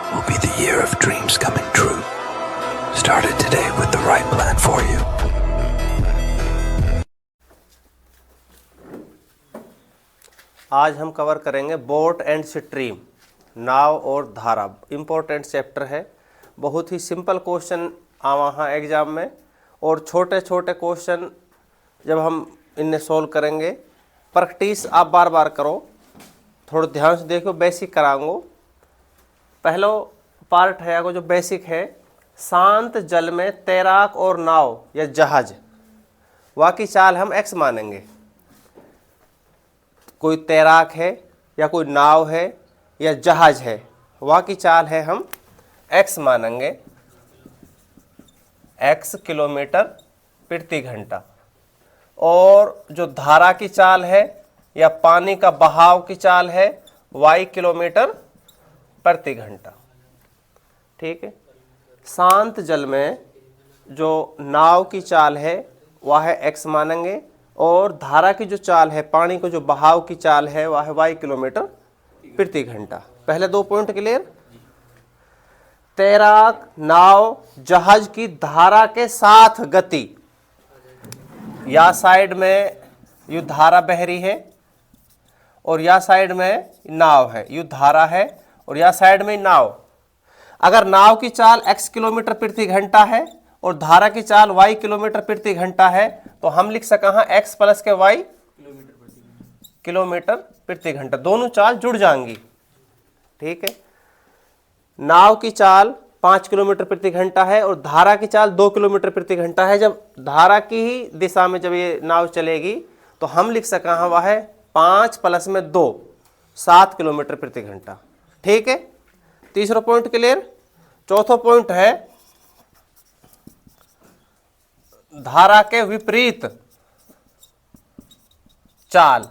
will be the year of dreams coming true. Start it today with the right plan for you. आज हम cover करेंगे boat and stream, नाव और धारा। Important chapter है, बहुत ही simple question वहाँ exam में, और छोटे छोटे क्वेश्चन जब हम इन्हें सोल्व करेंगे। प्रैक्टिस आप बार बार करो, थोड़ा ध्यान से देखो, बेसिक कराऊंगा। पहला पार्ट है जो बेसिक है, शांत जल में तैराक और नाव या जहाज, वहाँ की चाल हम x मानेंगे। कोई तैराक है या कोई नाव है या जहाज है, वहाँ की चाल है हम x मानेंगे, x किलोमीटर प्रति घंटा। और जो धारा की चाल है या पानी का बहाव की चाल है y किलोमीटर प्रति घंटा। ठीक है। शांत जल में जो नाव की चाल है वह है x मानेंगे, और धारा की जो चाल है, पानी को जो बहाव की चाल है, वह है y किलोमीटर प्रति घंटा। पहले दो पॉइंट क्लियर। तैराक, नाव, जहाज की धारा के साथ गति, या साइड में यू धारा बह रही है और या साइड में नाव है, यू धारा है और या साइड में नाव। अगर नाव की चाल x किलोमीटर प्रति घंटा है और धारा की चाल y किलोमीटर प्रति घंटा है, तो हम लिख सका हाँ x प्लस के y किलोमीटर प्रति घंटा, दोनों चाल जुड़ जाएंगी। ठीक है। नाव की चाल 5 किलोमीटर प्रति घंटा है और धारा की चाल 2 किलोमीटर प्रति घंटा है। जब धारा की ही दिशा में जब ये नाव चलेगी तो हम लिख सका हाँ वह है 5 प्लस में 2, 7 किलोमीटर प्रति घंटा। ठीक है। तीसरा पॉइंट क्लियर। चौथा पॉइंट है धारा के विपरीत चाल।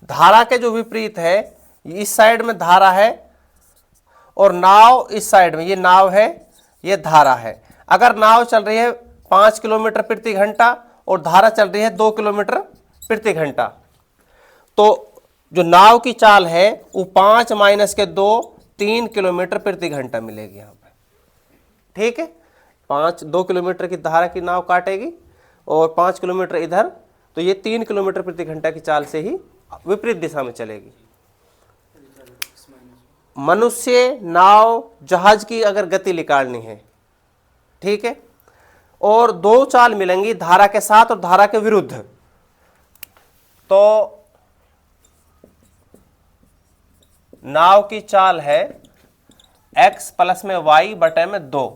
धारा के जो विपरीत है, इस साइड में धारा है और नाव इस साइड में, ये नाव है, ये धारा है। अगर नाव चल रही है 5 किलोमीटर प्रति घंटा और धारा चल रही है 2 किलोमीटर प्रति घंटा, तो जो नाव की चाल है वो 5 माइनस के 2, 3 किलोमीटर प्रति घंटा मिलेगी यहाँ पे। ठीक है। 2 किलोमीटर की धारा की नाव काटेगी और 5 किलोमीटर इधर, तो ये 3 किलोमीटर प्रति घंटा की चाल से ही विपरीत दिशा में चलेगी। मनुष्य, नाव, जहाज की अगर गति निकालनी है, ठीक है, और दो चाल मिलेंगी, धारा के साथ और धारा के विरुद्ध, तो नाव की चाल है x प्लस में y बटे में 2।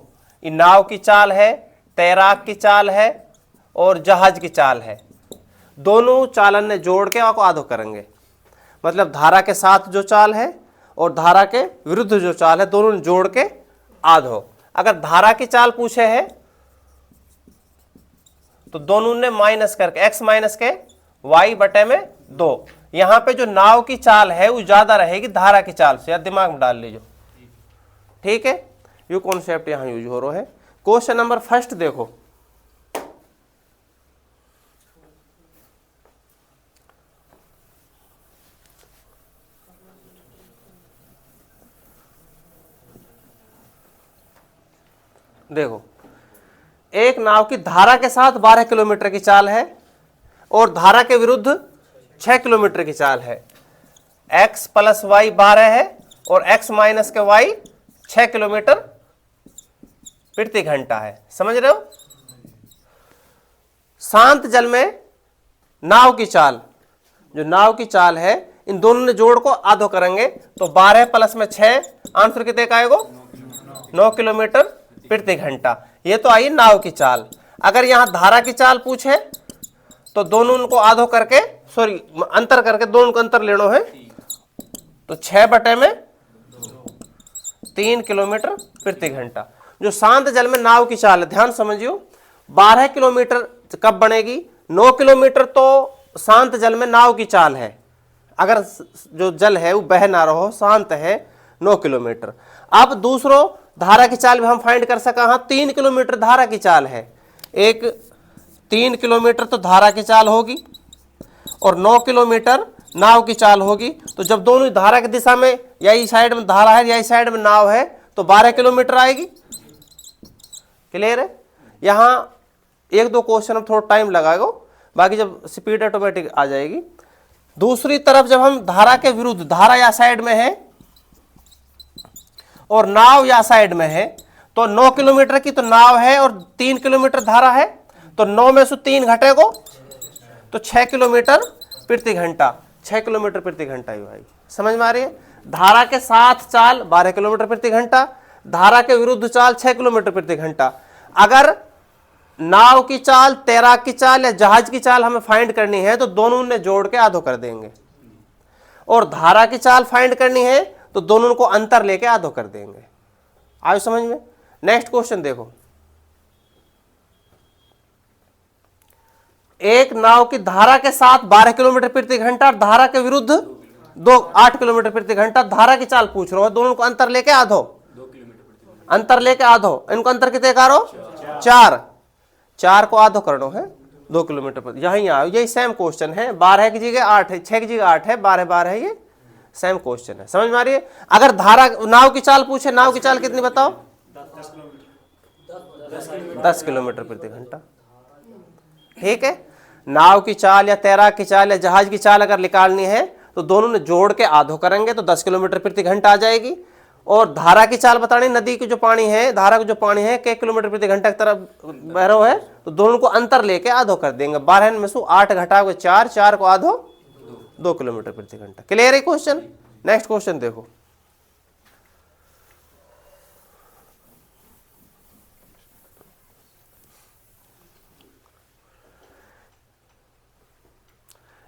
ये नाव की चाल है, तैराक की चाल है और जहाज की चाल है। दोनों चालन ने जोड़ के आपको आधो करेंगे, मतलब धारा के साथ जो चाल है और धारा के विरुद्ध जो चाल है, दोनों ने जोड़ के आधो। अगर धारा की चाल पूछे है तो दोनों ने माइनस करके x माइनस के y बटे में 2। यहां पे जो नाव की चाल है वो ज्यादा रहेगी धारा की चाल से, या दिमाग में डाल लीजिए। ठीक है। ये कॉन्सेप्ट यहां यूज हो रहा है। क्वेश्चन नंबर फर्स्ट देखो, देखो एक नाव की धारा के साथ 12 किलोमीटर की चाल है और धारा के विरुद्ध 6 किलोमीटर की चाल है। x प्लस वाई 12 है और x माइनस के y 6 किलोमीटर प्रति घंटा है। समझ रहे हो। शांत जल में नाव की चाल, जो नाव की चाल है, इन दोनों ने जोड़ को आधो करेंगे तो 12 प्लस में 6, आंसर कितने का आएगा? 9 किलोमीटर प्रति घंटा। ये तो आई नाव की चाल। अगर यहां धारा की चाल पूछे तो दोनों को आधो करके, सॉरी अंतर करके, दोनों को अंतर लेना है, तो 6 बटे में 3 किलोमीटर प्रति घंटा। जो शांत जल में नाव की चाल है, ध्यान समझियो, 12 किलोमीटर कब बनेगी? 9 किलोमीटर तो शांत जल में नाव की चाल है, अगर जो जल है वो बह ना रहो, शांत है, 9 किलोमीटर। अब दूसरों धारा की चाल भी हम फाइंड कर सका, हाँ 3 किलोमीटर धारा की चाल है। एक 3 किलोमीटर तो धारा की चाल होगी और 9 किलोमीटर नाव की चाल होगी। तो जब दोनों धारा की दिशा में, या इस साइड में धारा है या इस साइड में नाव है, तो तो 12 किलोमीटर आएगी। क्लियर है? यहां एक दो क्वेश्चन में थोड़ा टाइम लगाएगा, बाकी जब स्पीड ऑटोमेटिक आ जाएगी। दूसरी तरफ जब हम धारा के विरुद्ध, धारा या साइड में है और नाव या साइड में है, तो 9 किलोमीटर की तो नाव है और 3 किलोमीटर धारा है, तो 9 में से 3 घटेगा तो 6 किलोमीटर प्रति घंटा, 6 किलोमीटर प्रति घंटा ही भाई। समझ में आ रही है? धारा के साथ चाल 12 किलोमीटर प्रति घंटा, धारा के विरुद्ध चाल 6 किलोमीटर प्रति घंटा। अगर नाव की चाल, तैराक की चाल या जहाज की चाल हमें फाइंड करनी है तो दोनों ने जोड़ के आधो कर देंगे, और धारा की चाल फाइंड करनी है तो दोनों को अंतर लेके आधो कर देंगे। आयो समझ में? नेक्स्ट क्वेश्चन देखो, एक नाव की धारा के साथ 12 किलोमीटर प्रति घंटा और धारा के विरुद्ध 8 किलोमीटर प्रति घंटा धारा की चाल पूछ रहा है, दोनों को अंतर लेके आधो, अंतर लेके आधो। इनको अंतर कितने करो? 4 को आधो करना है 2 किलोमीटर पर। यही आओ, यही सेम क्वेश्चन है। 12 की जगह 8 है, 6 की जगह 8 है, 12 है, ये सेम क्वेश्चन है। समझ में आ रही है? अगर धारा, नाव की चाल पूछे, नाव की चाल कितनी बताओ? 10 किलोमीटर प्रति घंटा। ठीक है? नाव की चाल या तैराक की चाल या जहाज की चाल अगर निकालनी है तो दोनों ने जोड़ के आधो करेंगे तो 10 किलोमीटर प्रति घंटा आ जाएगी। और धारा की चाल बतानी, नदी की जो पानी है, धारा का जो पानी है कै किलोमीटर प्रति घंटा की तरफ बह रहा है, तो दोनों को अंतर लेके आधो कर देंगे। 12 में से 8 घटाओगे 4 को आधो 2 किलोमीटर प्रति घंटा। क्लियर है क्वेश्चन? नेक्स्ट क्वेश्चन देखो,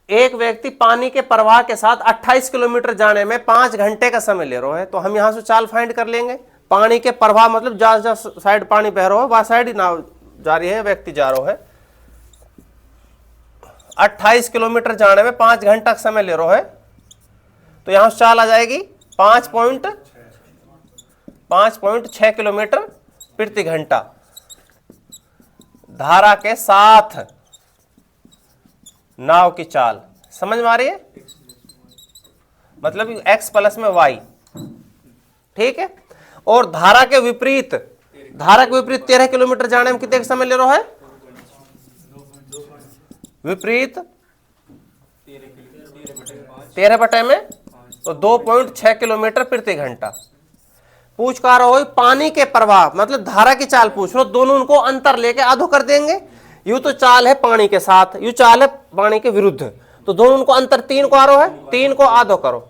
एक व्यक्ति पानी के प्रवाह के साथ 28 किलोमीटर जाने में 5 घंटे का समय ले रहा है, तो हम यहां से चाल फाइंड कर लेंगे। पानी के प्रवाह मतलब जहां साइड पानी बह रहा है वहां साइड ही नाव जा रही है, व्यक्ति जा रहा है। 28 किलोमीटर जाने में 5 घंटा का समय ले रहा है, तो यहां से चाल आ जाएगी 5.6 किलोमीटर प्रति घंटा धारा के साथ नाव की चाल। समझ में आ रही है? मतलब x प्लस में y। ठीक है? और धारा के विपरीत, 13 किलोमीटर जाने में कितने समय ले रहा है? विपरीत 13 बटे में तो 2.6 किलोमीटर प्रति घंटा। पूछ का रहा हो पानी के प्रवाह मतलब धारा की चाल पूछ लो, दोनों उनको अंतर लेके आधो कर देंगे। यू तो चाल है पानी के साथ, यू चाल है पानी के विरुद्ध, तो दोनों उनको अंतर 3 को आ रहा है, 3 को आधो करो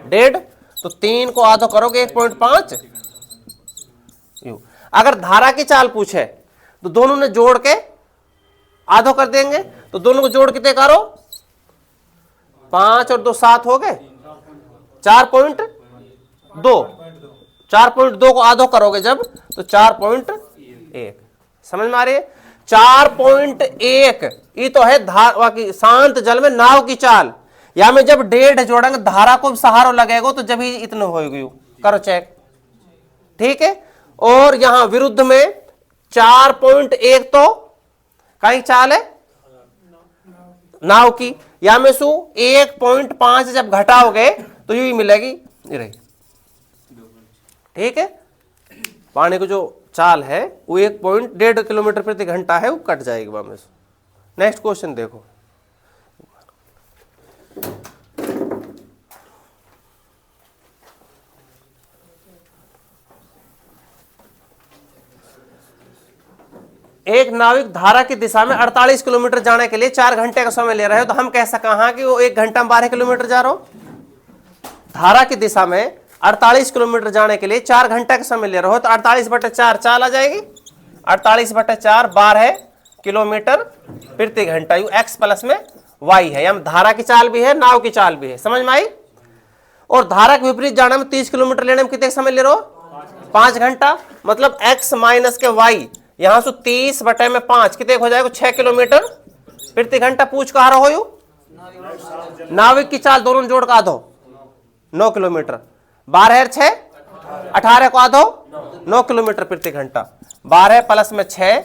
1.5, तो 3 को आधो करोगे 1.5 यू। अगर धारा की चाल पूछे तो दोनों ने जोड़ के आधो कर देंगे, तो दोनों को जोड़ कितने करो? 5 और 2 7 हो गए, 4.2 को आधो करोगे जब तो 4.1। समझ में आ रही है? 4.1 ये तो है शांत जल में नाव की चाल। या में जब 1.5 जोड़ेंगे धारा को सहारा लगेगा तो जब ही इतने होगी, करो चेक। ठीक है? और यहां विरुद्ध में 4.1 तो कहीं चाल है नाव की, या में सु 1.5 जब घटाओगे तो यू ही मिलेगी, ये रही। ठीक है? पानी को जो चाल है वो 1.5 किलोमीटर प्रति घंटा है, वो कट जाएगी वहां में से। नेक्स्ट क्वेश्चन देखो, एक नाविक धारा की दिशा में 48 किलोमीटर जाने के लिए 4 घंटे का समय ले रहे हो, तो हम कह सका हाँ कि वो 1 घंटा में 12 किलोमीटर जा रहा हो। धारा की दिशा में 48 किलोमीटर जाने के लिए 4 घंटे का समय ले रहे हो, तो 48 बटे 4 चाल आ जाएगी। 48 बटे 4 12 किलोमीटर प्रति घंटा। यू x प्लस में y है, यहाँ धारा की चाल भी है, नाव की चाल भी है। समझ में आई? और धारा के विपरीत जाने में 30 किलोमीटर लेने में कितने समय ले रहे हो? 5 घंटा। मतलब x माइनस के y, यहां से 30 बटे में 5 कितने हो जाएगा? 6 किलोमीटर प्रति घंटा। पूछ कहा रहो यू नाविक की चाल दोनों जोड़ का दो 9 किलोमीटर। 12 और 6 18 को आधो 9 किलोमीटर प्रति घंटा। 12 प्लस में 6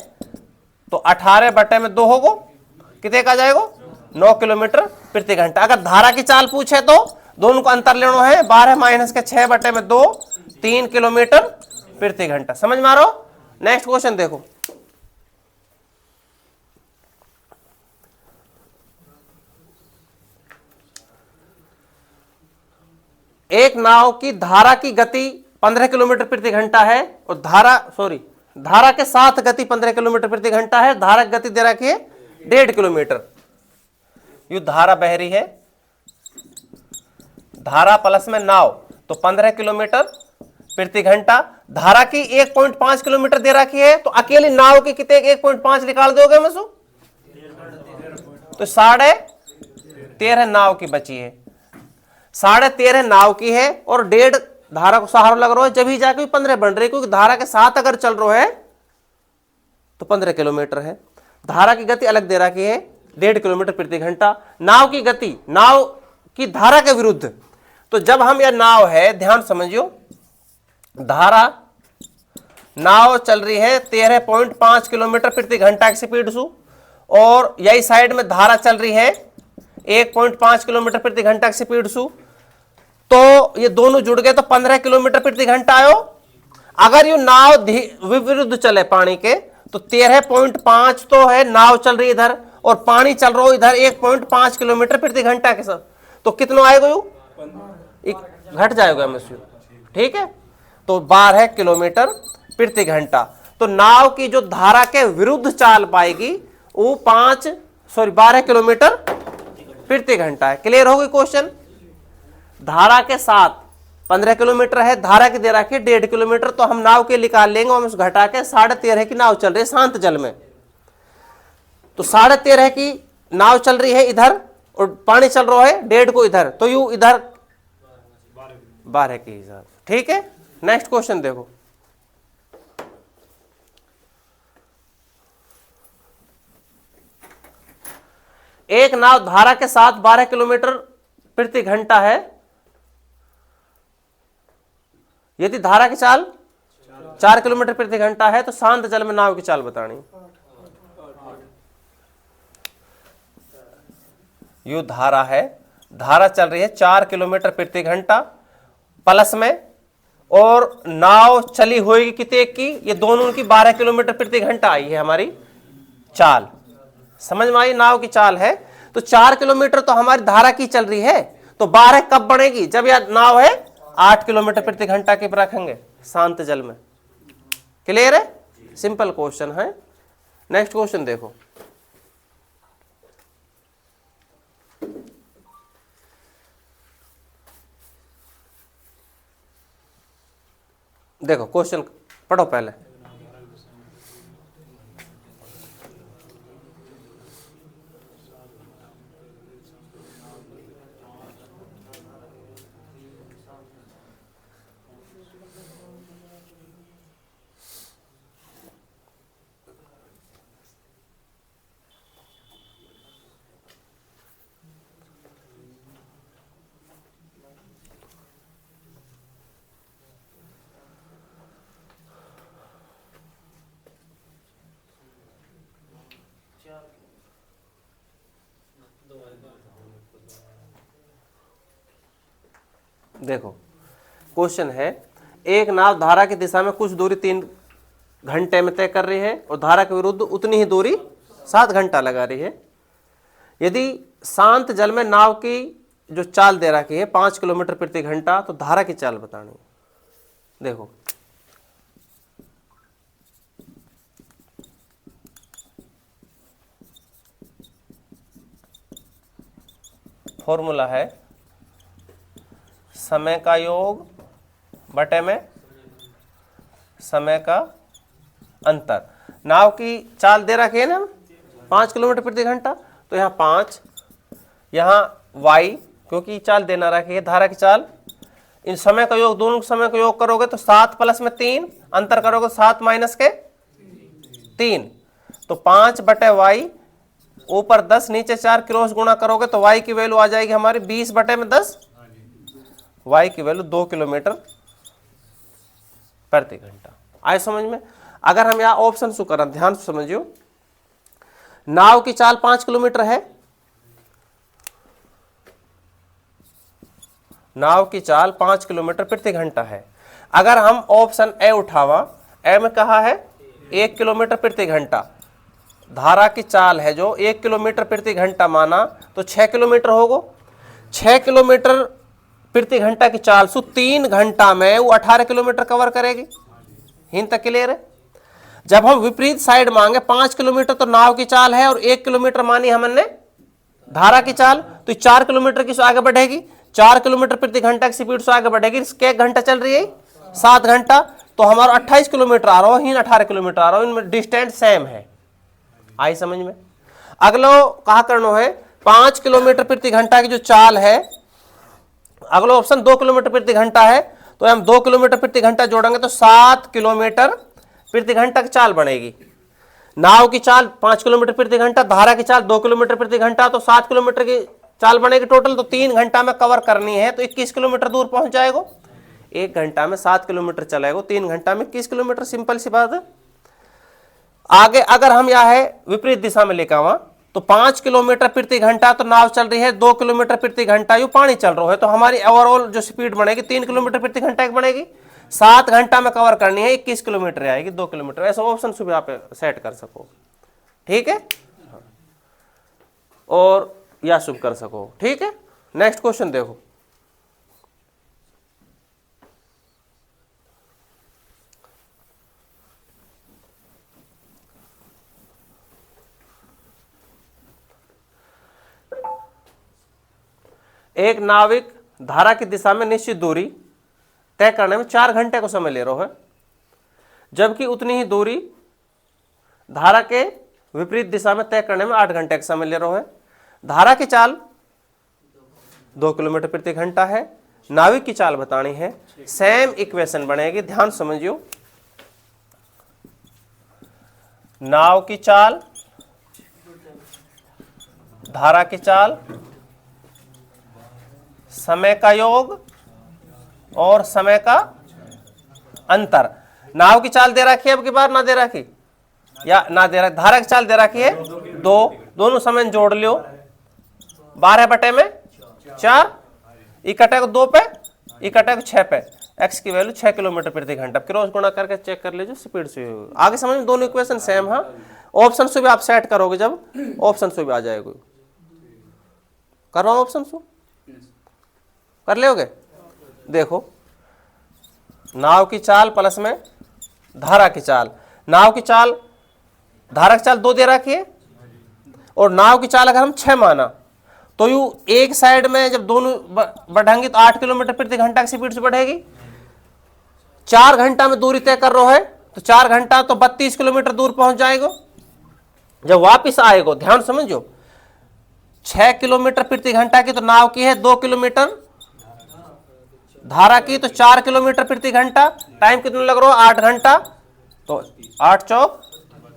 तो 18 बटे में 2 होगो, कितने का जाएगा? 9 किलोमीटर प्रति घंटा। अगर धारा की चाल पूछे तो दोनों को अंतर लेना है, 12 माइनस के 6 बटे में 2 3 किलोमीटर प्रति घंटा। समझ में आ रहा हो? नेक्स्ट क्वेश्चन देखो, एक नाव की धारा की गति 15 किलोमीटर प्रति घंटा है और धारा के साथ गति 15 किलोमीटर प्रति घंटा है, धारा की गति दे रखी है 1.5 किलोमीटर। यू धारा बह रही है, धारा प्लस में नाव, तो 15 किलोमीटर प्रति घंटा। धारा की 1.5 किलोमीटर दे रखी है, तो अकेली नाव की कितने 1.5 निकाल दोगे मसू? तो 13.5 नाव की बची है, 13.5 नाव की है और 1.5 धारा को सहारा लग रहा है, जब ही जाके 15 बन रही है, क्योंकि धारा के साथ अगर चल रहा है तो 15 किलोमीटर है। धारा की गति अलग दे रखी है 1.5 किलोमीटर प्रति घंटा। नाव की गति नाव की धारा के विरुद्ध, तो जब हम यह नाव है, ध्यान समझियो, धारा नाव चल रही है 13.5 किलोमीटर प्रति घंटा की स्पीड से और यही साइड में धारा चल रही है 1.5 किलोमीटर प्रति घंटा की स्पीड से, तो ये दोनों जुड़ गए तो 15 किलोमीटर प्रति घंटा आयो। अगर ये नाव विरुद्ध चले पानी के, तो 13.5 तो है, नाव चल रही इधर और पानी चल रहा हो इधर 1.5 किलोमीटर प्रति घंटा के साथ, तो कितना आएगा? यू घट जाएगा मस्यू, ठीक है। तो 12 किलोमीटर प्रति घंटा। तो नाव की जो धारा के विरुद्ध चाल पाएगी वो 12 किलोमीटर प्रति घंटा है। क्लियर होगी क्वेश्चन? धारा के साथ 15 किलोमीटर है, धारा की दे रखी है 1.5 किलोमीटर, तो हम नाव के निकाल लेंगे, हम उस घटा के 13.5 की नाव चल रही है शांत जल में, तो 13.5 की नाव चल रही है इधर और पानी चल रहा है 1.5 को इधर, तो यू इधर 12 के हिसाब, ठीक है। नेक्स्ट क्वेश्चन देखो, एक नाव धारा के साथ 12 किलोमीटर प्रति घंटा है, यदि धारा की चाल 4 किलोमीटर प्रति घंटा है, तो शांत जल में नाव की चाल बतानी। यू धारा है, धारा चल रही है 4 किलोमीटर प्रति घंटा प्लस में, और नाव चली होगी कितने की? ये दोनों की 12 किलोमीटर प्रति घंटा आई है हमारी चाल। समझ में आई? नाव की चाल है तो 4 किलोमीटर तो हमारी धारा की चल रही है, तो 12 कब बनेगी? जब यह नाव है 8 किलोमीटर प्रति घंटा की रखेंगे शांत जल में। क्लियर है? सिंपल क्वेश्चन है। नेक्स्ट क्वेश्चन देखो, देखो क्वेश्चन पढ़ो पहले। देखो क्वेश्चन है, एक नाव धारा की दिशा में कुछ दूरी 3 घंटे में तय कर रही है और धारा के विरुद्ध उतनी ही दूरी 7 घंटा लगा रही है। यदि शांत जल में नाव की जो चाल दे रखी है 5 किलोमीटर प्रति घंटा, तो धारा की चाल बतानी है। देखो फॉर्मूला है समय का योग बटे में समय का अंतर। नाव की चाल दे रखी है ना 5 किलोमीटर प्रति घंटा, तो यहाँ 5, यहाँ y, क्योंकि चाल देना रखी है धारा की चाल, इन समय का योग, दोनों समय का योग करोगे तो 7 प्लस में 3, अंतर करोगे 7 माइनस के 3, तो 5 बटे y, ऊपर 10 नीचे 4, क्रॉस गुणा करोगे तो y की वैल्यू आ जाएगी हमारी 20 बटे में 10, y की वैल्यू 2 किलोमीटर प्रति घंटा। आए समझ में? अगर हम यहाँ ऑप्शन शो करें, ध्यान से समझियो, नाव की चाल 5 किलोमीटर है, नाव की चाल 5 किलोमीटर प्रति घंटा है। अगर हम ऑप्शन ए उठावा, ए में कहा है 1 किलोमीटर प्रति घंटा, धारा की चाल है जो 1 किलोमीटर प्रति घंटा माना, तो 6 किलोमीटर होगा। 6 किलोमीटर प्रति घंटा की चाल सु 3 घंटा में वो 18 किलोमीटर कवर करेगी। हिंट तक क्लियर है। जब हम विपरीत साइड मांगे 5 किलोमीटर तो नाव की चाल है और 1 किलोमीटर मानी हमने धारा की चाल, तो 4 किलोमीटर की आगे बढ़ेगी, 4 किलोमीटर प्रति घंटा की स्पीड से आगे बढ़ेगी। इसके घंटा चल रही है 7 घंटा, तो हमारा 28 किलोमीटर आ रहा हो, ही 18 किलोमीटर आ रहा हो, इनमें डिस्टेंस सेम है। आई समझ में। अगलो कहा करना है 5 किलोमीटर प्रति घंटा की जो चाल है, अगला ऑप्शन 2 किलोमीटर प्रति घंटा है, तो हम 2 किलोमीटर प्रति घंटा जोड़ेंगे तो 7 किलोमीटर प्रति घंटा की चाल बनेगी। नाव की चाल 5 किलोमीटर प्रति घंटा, धारा की चाल 2 किलोमीटर प्रति घंटा, तो 7 किलोमीटर की चाल बनेगी टोटल। तो 3 घंटा में कवर करनी है तो 21 किलोमीटर दूर पहुंच जाएगा। 1 घंटा में 7 किलोमीटर चलेगा, 3 घंटा में 21 किलोमीटर, सिंपल सी बात है। आगे अगर हम यह है विपरीत दिशा में लेकर आवा, तो 5 किलोमीटर प्रति घंटा तो नाव चल रही है, 2 किलोमीटर प्रति घंटा यू पानी चल रहा है, तो हमारी ओवरऑल जो स्पीड बनेगी 3 किलोमीटर प्रति घंटा की बनेगी। 7 घंटा में कवर करनी है, 21 किलोमीटर आएगी, 2 किलोमीटर। ऐसा ऑप्शन सुबह आप सेट कर सको, ठीक है, और या शुभ कर सको, ठीक है। नेक्स्ट क्वेश्चन देखो। एक नाविक धारा की दिशा में निश्चित दूरी तय करने में 4 घंटे को समय ले रहा है, जबकि उतनी ही दूरी धारा के विपरीत दिशा में तय करने में 8 घंटे का समय ले रहा है। धारा की चाल 2 किलोमीटर प्रति घंटा है, नाविक की चाल बतानी है। सेम इक्वेशन बनेगी, ध्यान समझियो। नाव की चाल, धारा की चाल, समय का योग और समय का अंतर। नाव की चाल दे रखी है, अब की बार ना दे रखी या ना दे रखी, धारा की चाल दे रखी है 2, दोनों समय जोड़ लियो, 12/4, इकट्ठे को 2 पे, इकट्ठे को 6 पे, एक्स की वैल्यू 6 किलोमीटर प्रति घंटा। क्रॉस गुणा करके चेक कर लीजिए स्पीड से। आगे समझ में दोनों इक्वेशन सेम। हाँ, ऑप्शन से भी आप सेट करोगे, जब ऑप्शन से भी आ जाएगा। कर रहा हूं ऑप्शन से, कर लोगे। देखो, नाव की चाल प्लस में धारा की चाल, नाव की चाल, धारा की चाल 2 दे रखी है, और नाव की चाल अगर हम 6 माना, तो यू एक साइड में जब दोनों बढ़ेंगे तो 8 किलोमीटर प्रति घंटा की स्पीड से बढ़ेगी। 4 घंटा में दूरी तय कर रहा है, तो 4 घंटा तो 32 किलोमीटर दूर पहुंच जाएगा। जब वापिस आएगा, ध्यान समझो, 6 किलोमीटर प्रति घंटा की तो नाव की है, 2 किलोमीटर धारा की, तो 4 किलोमीटर प्रति घंटा। टाइम कितना लग रहा है? 8 घंटा, तो 8 चौक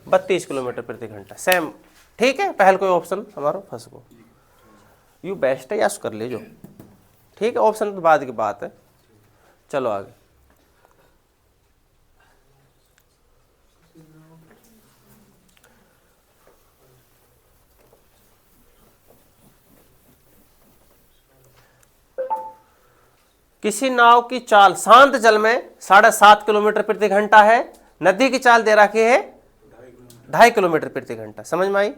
32 किलोमीटर प्रति घंटा। सेम, ठीक है। पहले कोई ऑप्शन हमारा फंस गो, यू बेस्ट है, यस कर लीजिए, ठीक है। ऑप्शन तो बाद की बात है। चलो आगे। किसी नाव की चाल शांत जल में 7.5 किलोमीटर प्रति घंटा है, नदी की चाल दे रखी है 2.5 किलोमीटर प्रति घंटा। समझ में आई?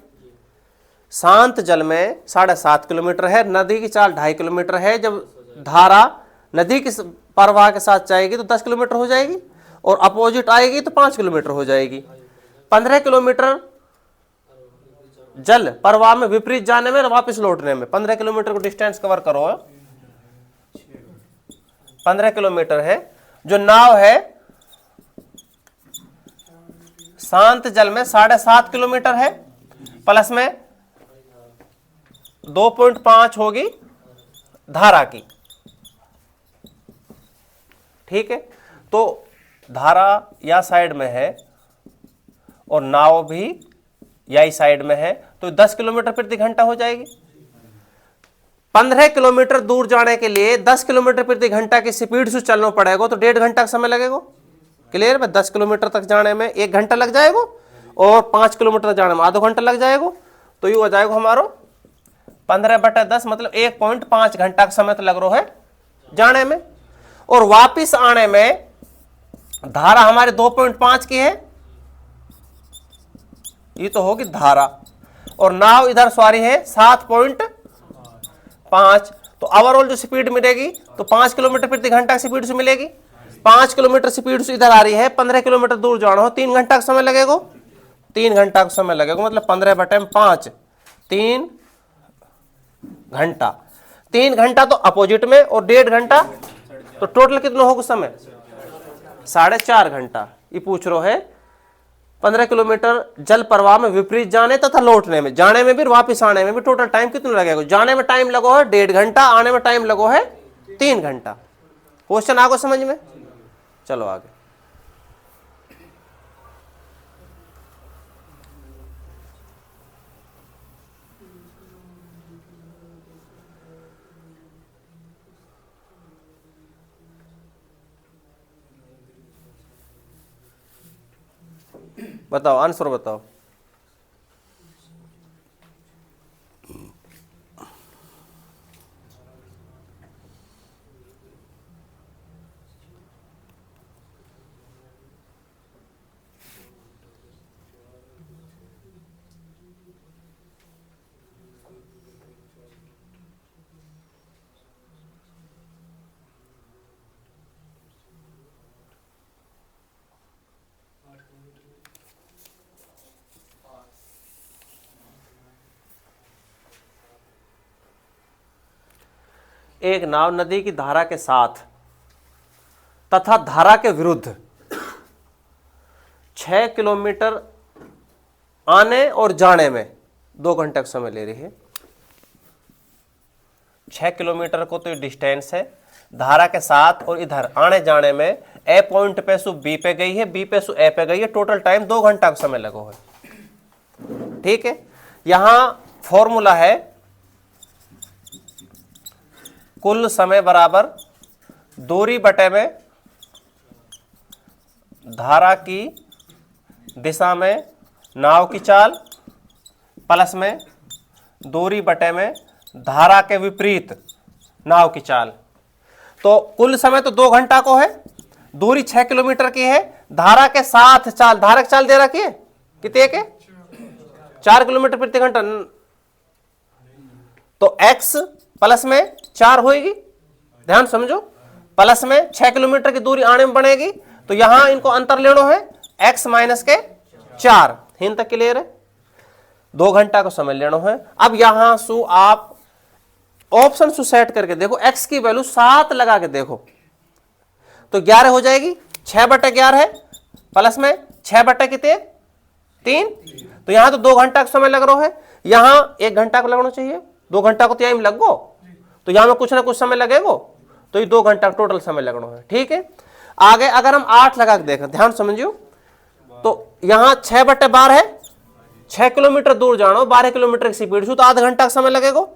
शांत जल में 7.5 किलोमीटर है, नदी की चाल 2.5 किलोमीटर है। जब धारा नदी की प्रवाह के साथ जाएगी तो 10 किलोमीटर हो जाएगी, और अपोजिट आएगी तो 5 किलोमीटर हो जाएगी। 15 किलोमीटर जल प्रवाह में विपरीत जाने में और वापस लौटने में 15 किलोमीटर को डिस्टेंस कवर करो। 15 किलोमीटर है। जो नाव है शांत जल में 7.5 किलोमीटर है, प्लस में 2.5 होगी धारा की, ठीक है। तो धारा या साइड में है और नाव भी यही साइड में है, तो 10 किलोमीटर प्रति घंटा हो जाएगी। 15 किलोमीटर दूर जाने के लिए 10 किलोमीटर प्रति घंटा की स्पीड से चलना पड़ेगा, तो 1.5 घंटा का समय लगेगा। क्लियर है? 10 किलोमीटर तक जाने में 1 घंटा लग जाएगा, और 5 किलोमीटर तक जाने में आधा घंटा लग जाएगा। तो ये हो जाएगा हमारा 15/10, मतलब 1.5 घंटा का समय तो लग रहा है जाने में, और वापिस आने में धारा हमारे 2.5 की है, ये तो होगी धारा, और नाव इधर सवारी है 7.5, तो ओवरऑल जो स्पीड मिलेगी तो 5 किलोमीटर प्रति घंटा स्पीड से मिलेगी। 5 किलोमीटर स्पीड से इधर आ रही है, 15 किलोमीटर दूर जाना हो 3 घंटा का समय लगेगा, 3 घंटा का समय लगेगा, मतलब 15/5 3 घंटा। 3 घंटा तो अपोजिट में और 1.5 घंटा, तो टोटल कितना होगा समय? 4.5 घंटा। ये पूछ रहे है 15 किलोमीटर जल प्रवाह में विपरीत जाने तथा लौटने में, जाने में भी वापस आने में भी टोटल टाइम कितना लगेगा? जाने में टाइम लगो है 1.5 घंटा, आने में टाइम लगो है 3 घंटा। क्वेश्चन आगो समझ में? चलो आगे। बताओ, आंसर बताओ। एक नाव नदी की धारा के साथ तथा धारा के विरुद्ध 6 किलोमीटर आने और जाने में 2 घंटे का समय ले रही है। 6 किलोमीटर को तो डिस्टेंस है, धारा के साथ और इधर आने जाने में ए पॉइंट पे सु बी पे गई है, बी पे सु ए पे गई है, टोटल टाइम 2 घंटा का समय लगो है। ठीक है, यहां फॉर्मूला है कुल समय बराबर दूरी बटे में धारा की दिशा में नाव की चाल प्लस में दूरी बटे में धारा के विपरीत नाव की चाल। तो कुल समय तो 2 घंटा को है, दूरी 6 किलोमीटर की है, धारा के साथ चाल, धारा की चाल दे रखी है कितने के? 4 किलोमीटर प्रति घंटा, तो x प्लस में 4 होगी, ध्यान समझो, प्लस में 6 किलोमीटर की दूरी आने में बनेगी, तो यहां इनको अंतर लेना है x माइनस के 4, हिंद तक क्लियर है? 2 घंटा का समय लेना है। अब यहां सु आप ऑप्शन सु सेट करके देखो, x की वैल्यू 7 लगा के देखो तो 11 हो जाएगी, 6/11 है, प्लस में 6 कितने 3, तो यहां तो 2 घंटा का समय लग रहा है, यहां 1 घंटा को लगना चाहिए, 2 घंटा को तो यहीं लग गो, तो यहां में कुछ ना कुछ समय लगेगा, तो ये 2 घंटा का टोटल समय लगना है। ठीक है, आगे अगर हम 8 लगा के देखें, ध्यान समझियो, तो यहां 6/12 है, 6 किलोमीटर दूर जाना, 12 किलोमीटर की स्पीड से, तो आधा घंटा का समय लगेगा,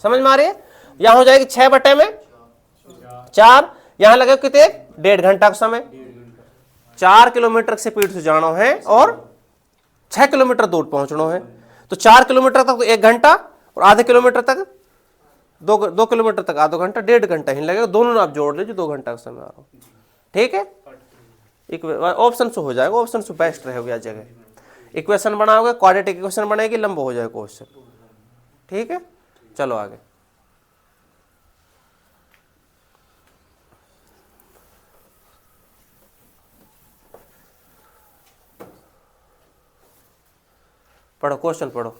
समझ में आ रही है? यहां हो जाएगी 6/4, यहां लगेगा कितने 1.5 घंटा का समय, 4 किलोमीटर की स्पीड से जाना है और 6 किलोमीटर दूर पहुंचना है, तो 4 किलोमीटर तक तो 1 घंटा और आधे किलोमीटर तक 2 किलोमीटर तक आधा घंटा, 1.5 घंटा ही लगेगा, दोनों आप जोड़ लीजिए, 2 घंटा का समय आ रहा हो। ठीक है, ऑप्शन से हो जाएगा, ऑप्शन से बेस्ट रहेगा यह जगह। इक्वेशन बनाओगे, क्वाड्रेटिक इक्वेशन बनेगी, लंबा हो जाएगा क्वेश्चन। ठीक है, चलो आगे। पढ़ो क्वेश्चन, पढ़ो,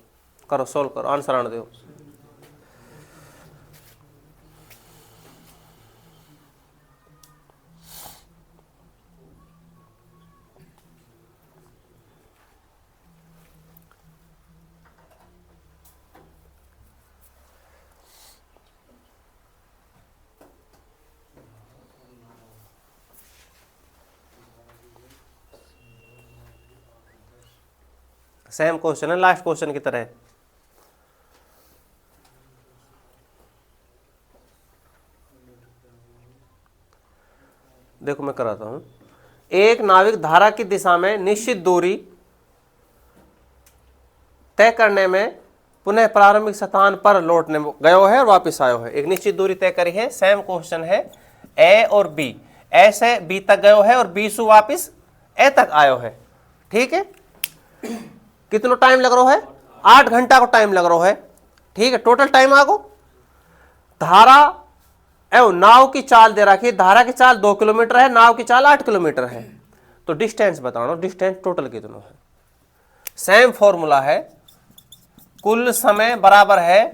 करो, सोल्व करो, आंसर आने दो। सेम क्वेश्चन है, लास्ट क्वेश्चन की तरह। देखो मैं कराता हूं, एक नाविक धारा की दिशा में निश्चित दूरी तय करने में पुनः प्रारंभिक स्थान पर लौटने गयो है और वापस आयो है। एक निश्चित दूरी तय करी है, सेम क्वेश्चन है, ए और बी। ए से बी तक गयो है और बी से वापिस ए तक आयो है। ठीक है, कितना टाइम लग रहा है? 8 घंटा को टाइम लग रहा है। ठीक है, टोटल टाइम आगो। धारा एवं नाव की चाल दे रखी है, धारा की चाल 2 किलोमीटर है, नाव की चाल 8 किलोमीटर है। तो डिस्टेंस बताओ, डिस्टेंस टोटल कितना है? सेम फॉर्मूला है, कुल समय बराबर है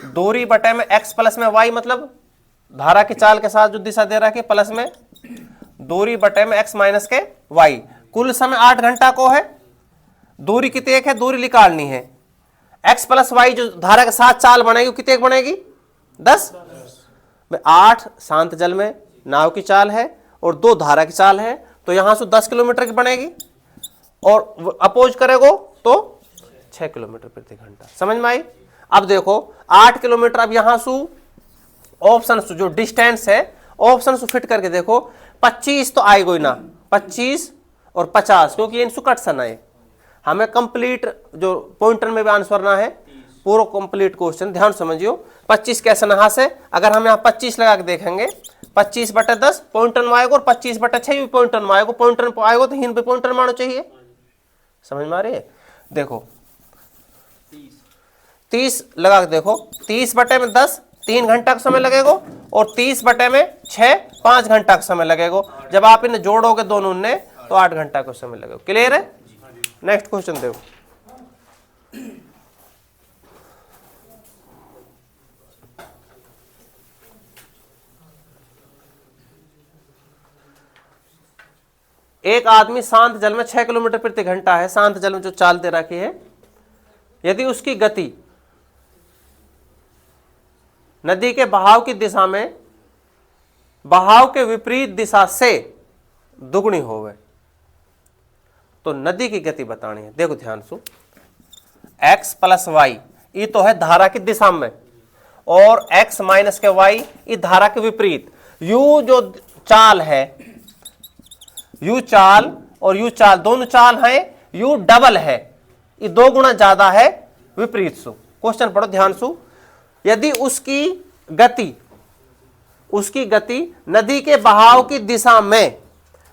दूरी बटे में x प्लस में y, मतलब धारा की चाल के साथ जो दिशा दे रखी है प्लस में दूरी बटे में x माइनस के y। कुल समय 8 घंटा को है, दूरी कितनी एक है, दूरी निकालनी है। x प्लस y जो धारा के साथ चाल बनेगी कितनी एक बनेगी? 10। 8 शांत जल में नाव की चाल है और 2 धारा की चाल है, तो यहां से 10 किलोमीटर की बनेगी और अपोज करेगो तो 6 किलोमीटर प्रति घंटा। समझ में आई? अब देखो 8 किलोमीटर, अब यहां से ऑप्शन जो डिस्टेंस है ऑप्शन से फिट करके देखो, 25 तो आएगा ही ना, 25 और 50, क्योंकि इनसे कटसन है। हमें कंप्लीट जो पॉइंटर में भी आंसर ना है, पूरा कंप्लीट क्वेश्चन ध्यान समझियो। 25 कैसे नहा से, अगर हम यहाँ 25 लगा के देखेंगे, 25 बटे 10 पॉइंटर में आएगा और 25 बटे 6 भी पॉइंटर में आएगा। पॉइंटर में आएगा तो हिंद पे पॉइंटर मानो चाहिए। समझ में आ रही है? देखो 30 लगा के देखो, 30 बटे में 10 3 घंटा का समय लगेगा और 30 बटे में 6 5 घंटा का समय लगेगा। जब आप इन्हें जोड़ोगे दोनों ने तो 8 घंटा का समय लगेगा। क्लियर है? नेक्स्ट क्वेश्चन देखो। एक आदमी शांत जल में 6 किलोमीटर प्रति घंटा है, शांत जल में जो चाल दे रखी है, यदि उसकी गति नदी के बहाव की दिशा में बहाव के विपरीत दिशा से दुगनी होवे तो नदी की गति बतानी है। देखो ध्यान से, x प्लस वाई ये तो है धारा की दिशा में और x माइनस के y ये धारा के विपरीत। u जो चाल है, u चाल और u चाल दोनों चाल है, u डबल है, ये 2 गुना ज्यादा है विपरीत से। क्वेश्चन पढ़ो ध्यान से, यदि उसकी गति नदी के बहाव की दिशा में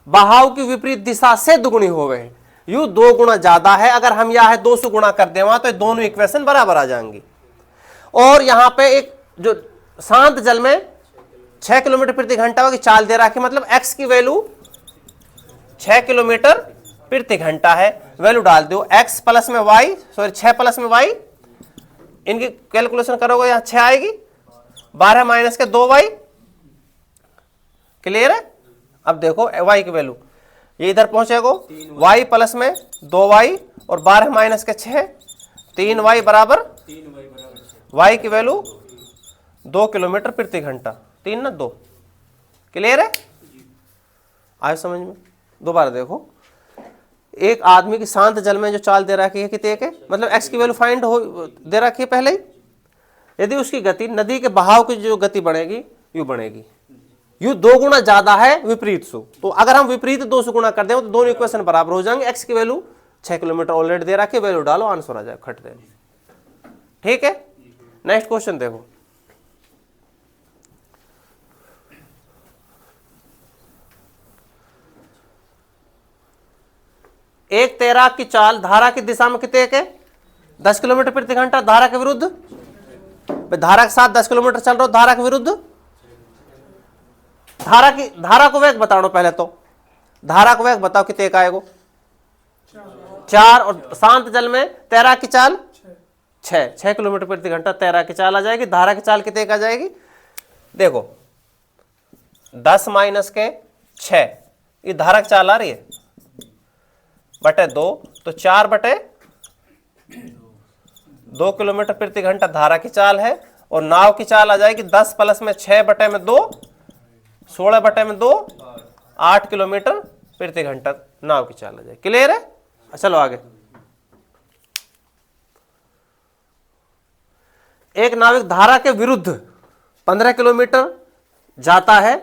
बहाव की विपरीत दिशा से दुगुनी होवे, यू 2 गुना ज्यादा है। अगर हम यह है 2 से गुणा कर देवा तो दोनों इक्वेशन बराबर आ जाएंगी। और यहां पे एक जो शांत जल में 6 किलोमीटर प्रति घंटा की चाल दे रखी, मतलब x की वैल्यू 6 किलोमीटर प्रति घंटा है, वैल्यू डाल दो x प्लस में y, सॉरी 6 प्लस में y, इनकी कैलकुलेशन करोगे यहां 6 आएगी, 12 माइनस के 2y। क्लियर है? अब देखो y की वैल्यू ये इधर पहुंचेगो, y प्लस में 2y और 12 माइनस के 6, 3y बराबर y की वैल्यू 2 किलोमीटर प्रति घंटा, 3 ना 2। क्लियर है? आए समझ में? दोबारा देखो, एक आदमी की शांत जल में जो चाल दे रखी है कितने के, मतलब x की वैल्यू फाइंड हो दे रखी है पहले ही। यदि उसकी गति नदी के बहाव की जो गति बढ़ेगी यू बढ़ेगी, यू 2 गुना ज्यादा है विपरीत से, तो अगर हम विपरीत 2 से गुणा कर दें तो दोनों इक्वेशन बराबर हो जाएंगे। x की वैल्यू 6 किलोमीटर ऑलरेडी दे रखी है, वैल्यू डालो आंसर आ जाए, खट दे। ठीक है, नेक्स्ट क्वेश्चन देखो। एक तैराक की चाल धारा की दिशा में कितने के 10 किलोमीटर प्रति घंटा, धारा के विरुद्ध, धारा के साथ 10 किलोमीटर चल रहा हो, धारा के विरुद्ध, धारा को वेग बताओ पहले तो, धारा को वेग बताओ कितने का आएगा? 4। और शांत जल में तैराक की चाल 6 किलोमीटर प्रति घंटा तैराक की चाल आ जाएगी। धारा की चाल कितने का आ जाएगी? देखो 10 माइनस के 6 ये धारा की चाल आ रही है बटे 2, तो 4 बटे 2 किलोमीटर प्रति घंटा धारा की चाल है। और नाव की चाल आ जाएगी 10 प्लस में 6 बटे में 2, 16 बटे में 2, 8 किलोमीटर प्रति घंटा नाव की चाल आ जाएगी। क्लियर है? चलो आगे। एक नाविक धारा के विरुद्ध 15 किलोमीटर जाता है,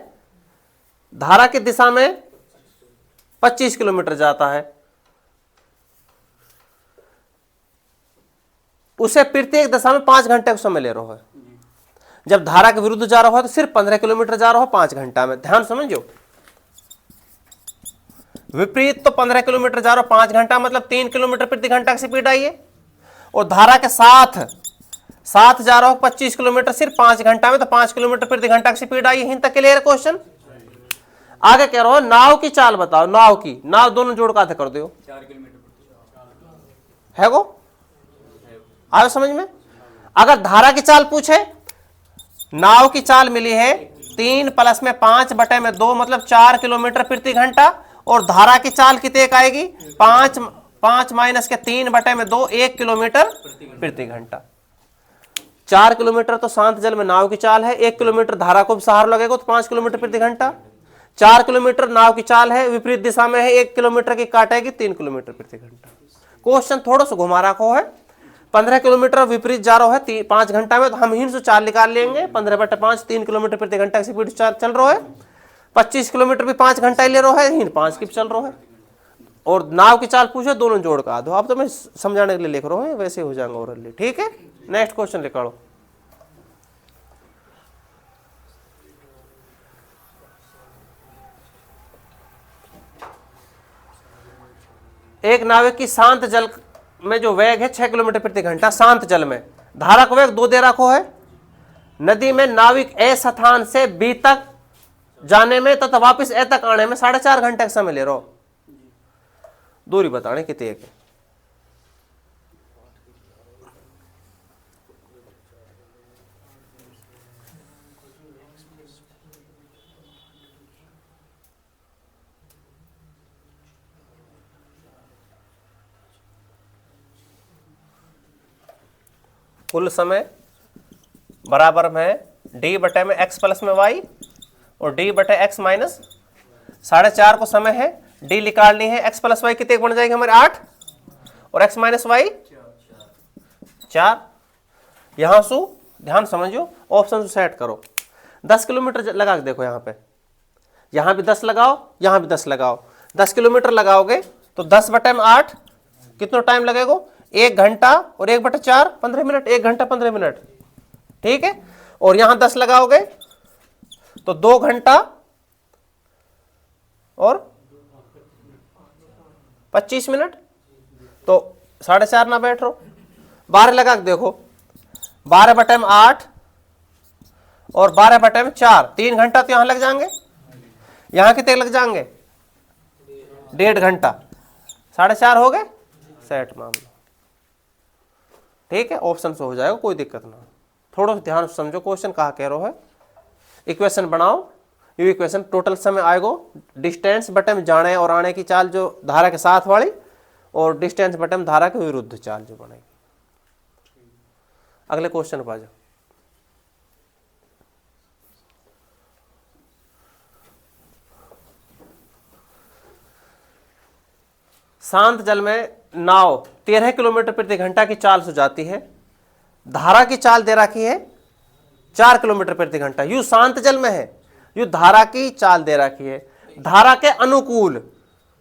धारा की दिशा में 25 किलोमीटर जाता है, उसे प्रत्येक दिशा में 5 घंटे का समय ले रहा है। जब धारा के विरुद्ध जा रहा है तो सिर्फ 15 किलोमीटर जा रहा हो 5 घंटा में। ध्यान समझो, विपरीत तो 15 किलोमीटर जा रहा हो 5 घंटा, मतलब 3 किलोमीटर प्रति घंटा की स्पीड आई है। और धारा के साथ जा रहा हो 25 किलोमीटर सिर्फ 5 घंटा में, तो 5 किलोमीटर प्रति घंटा की स्पीड आई है। हिंद तक क्लियर है क्वेश्चन। आगे कह रहा हूं नाव की चाल बताओ, नाव दोनों जोड़ का कर दो, 4 किलोमीटर है वो आयो समझ में। अगर धारा की चाल पूछे, नाव की चाल मिली है 3 + में 5/2 मतलब 4 किलोमीटर प्रति घंटा, और धारा की चाल कितने का आएगी 5 - 3/2 1 किलोमीटर प्रति घंटा। 4 किलोमीटर तो शांत जल में नाव की चाल है, 1 किलोमीटर धारा को भी सहारा लगेगा तो 5 किलोमीटर प्रति घंटा। 4 किलोमीटर नाव की चाल है, विपरीत दिशा में है, 1 किलोमीटर की काटेगी 3 किलोमीटर प्रति घंटा। क्वेश्चन थोड़ा सा घुमा रखो है। 15 किलोमीटर विपरीत जा रहा है 5 घंटा में, तो हम ही से चाल निकाल लेंगे। 15/5 3 किलोमीटर प्रति घंटा की स्पीड चल रहा है। 25 किलोमीटर भी 5 घंटा ही ले रहा है, हिंद 5 की चल रहा है। और नाव की चाल पूछे दोनों जोड़ का दो। आप तो मैं समझाने के लिए लिख रहा हूँ, वैसे हो जाएगा ओरली। ठीक है, नेक्स्ट क्वेश्चन निकालो। एक नाविक की शांत जल में जो वेग है 6 किलोमीटर प्रति घंटा, शांत जल में धारा को वेग 2 दे रखो है। नदी में नाविक ए स्थान से बी तक जाने में तथा वापस ए तक आने में 4.5 घंटे का समय ले रहा हो। दूरी बताने कितनी है। कुल समय बराबर में d/x + में y और d/x माइनस 4.5 को समय है, d निकालनी है, x + y कितने बन जाएंगे हमारे 8 और x - y 4। यहां से ध्यान समझो, ऑप्शन सेट करो। 10 किलोमीटर लगा के देखो, यहां भी 10 लगाओ, यहां भी 10 लगाओ। 10 किलोमीटर लगाओगे तो 10/8 कितना टाइम लगेगा 1 घंटा, और 1/4 15 मिनट, 1 घंटा 15 मिनट। ठीक है, और यहां 10 लगाओगे तो 2 घंटा और 25 मिनट, तो 4.5 ना बैठ रहो। 12 लगा के देखो, 12/8 और 12/4 3 घंटा तो यहां लग जाएंगे। यहां कितने लग जाएंगे 1.5 घंटा, 4.5 हो गए, सेट मामला। ठीक है, ऑप्शन से हो जाएगा, कोई दिक्कत ना। थोड़ा ध्यान से समझो क्वेश्चन कहा कह रहा है। इक्वेशन बनाओ, ये इक्वेशन टोटल समय आएगा डिस्टेंस बटे में जाने और आने की चाल जो धारा के साथ वाली, और डिस्टेंस बटे में धारा के विरुद्ध चाल जो बनेगी। अगले क्वेश्चन पर आ जाओ। शांत जल में नाव 13 किलोमीटर प्रति घंटा की चाल से जाती है। धारा की चाल दे रखी है 4 किलोमीटर प्रति घंटा। यू शांत जल में है, यू धारा की चाल दे रखी है, धारा के अनुकूल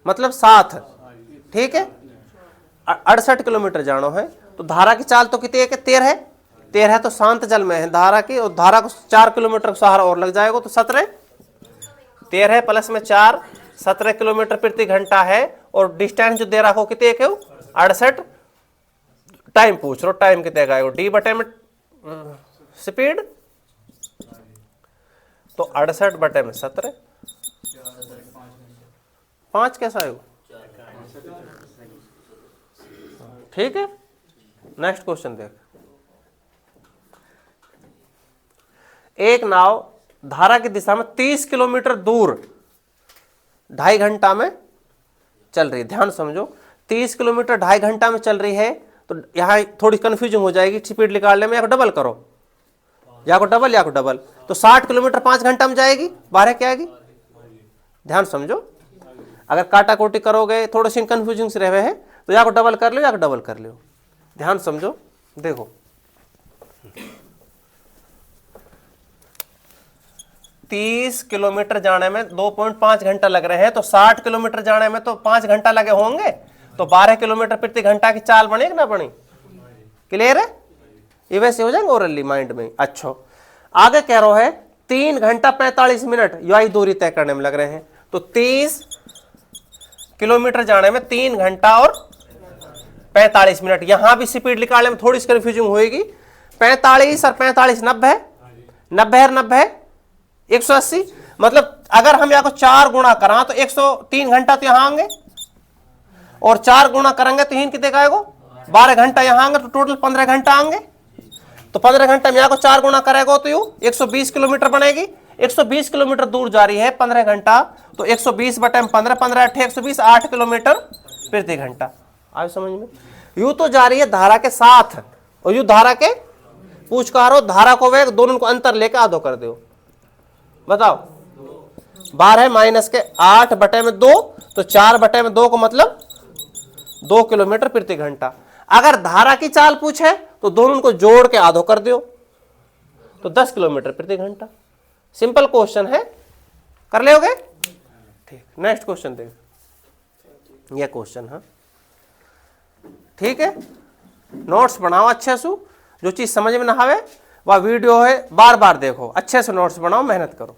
मतलब साथ। ठीक है, 68 किलोमीटर जानो है, तो धारा की चाल तो कितनी है कि 13 तो शांत जल में है धारा की, और धारा को 4 किलोमीटर का सहारा और लग जाएगा, तो 17 13 + में 4 17 किलोमीटर प्रति घंटा है। और डिस्टेंस जो दे रखा हो कितने के 68। टाइम पूछ लो, टाइम कितने का है d/में स्पीड, तो 68/17 5 कैसा है। ठीक है, नेक्स्ट क्वेश्चन देख। एक नाव धारा की दिशा में 30 किलोमीटर दूर 2.5 घंटा में चल रही है। ध्यान समझो, 30 किलोमीटर 2.5 घंटा में चल रही है, तो यहां थोड़ी कंफ्यूजन हो जाएगी स्पीड निकालने में। या को डबल करो, या को डबल, तो 60 किलोमीटर 5 घंटा में जाएगी, 12 क्या आएगी। ध्यान समझो, अगर काटा कोटी करोगे थोड़ी सी कंफ्यूजन से रहे हैं, तो या को डबल कर लो, या को डबल कर लो। ध्यान समझो, देखो 30 किलोमीटर जाने में 2.5 घंटा लग रहे हैं, तो 60 किलोमीटर जाने में तो 5 घंटा लगे होंगे, तो 12 किलोमीटर प्रति घंटा की चाल बनी कि ना बनी। क्लियर है, ये वैसे हो जाएंगे ओरली माइंड में। अच्छा, आगे कह रहा है 3 घंटा 45 मिनट यही दूरी तय करने में लग रहे हैं, तो 30 किलोमीटर जाने में 3 घंटा और 45 मिनट। यहां भी स्पीड निकालने में थोड़ी सी कंफ्यूजिंग होगी। 45 और 45 90 है, 90 है, 90 है 180। मतलब अगर हम यहाँ को 4 गुणा करा तो 103 घंटा तो यहां आएंगे, और 4 गुणा करेंगे तो कितने का आएगा 12 घंटा यहां आएंगे, तो टोटल 15 घंटा आएंगे। तो 15 घंटे में यहाँ को 4 गुणा करेगा तो यू 120 किलोमीटर बनेगी। 120 किलोमीटर दूर जा रही है 15 घंटा, तो 120 बटे 15, 15 8 120, 8 किलोमीटर प्रति घंटा। आयो समझ में? यू तो जा रही है धारा के साथ, और यू धारा के पूछ कह रहा हो, धारा को वेग दोनों को अंतर लेके आधो कर दो। बताओ 12 माइनस के 8 बटे में 2, तो 4 बटे में 2 को मतलब 2 किलोमीटर प्रति घंटा। अगर धारा की चाल पूछे तो दोनों को जोड़ के आधो कर दो, तो 10 किलोमीटर प्रति घंटा। सिंपल क्वेश्चन है, कर लोगे? ठीक, नेक्स्ट क्वेश्चन देख, ये क्वेश्चन है। ठीक है, नोट्स बनाओ अच्छे से, जो चीज समझ में ना आवे वह वीडियो है बार बार देखो, अच्छे से नोट्स बनाओ, मेहनत करो।